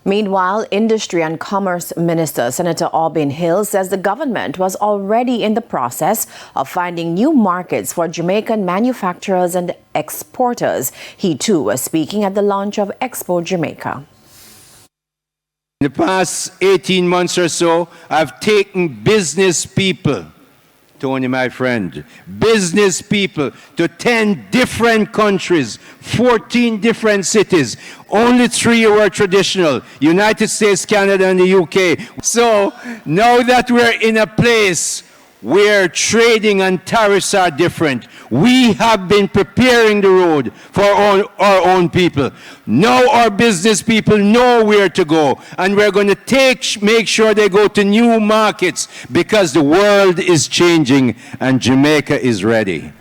Meanwhile, Industry and Commerce Minister Senator Aubin Hill says the government was already in the process of finding new markets for Jamaican manufacturers and exporters. He too was speaking at the launch of Expo Jamaica. In the past 18 months or so, I've taken business people, Tony, my friend, business people to 10 different countries, 14 different cities. Only 3 were traditional, United States, Canada, and the UK. So now that we're in a place where trading and tariffs are different, we have been preparing the road for our own people. Now our business people know where to go, and we're going to make sure they go to new markets because the world is changing and Jamaica is ready.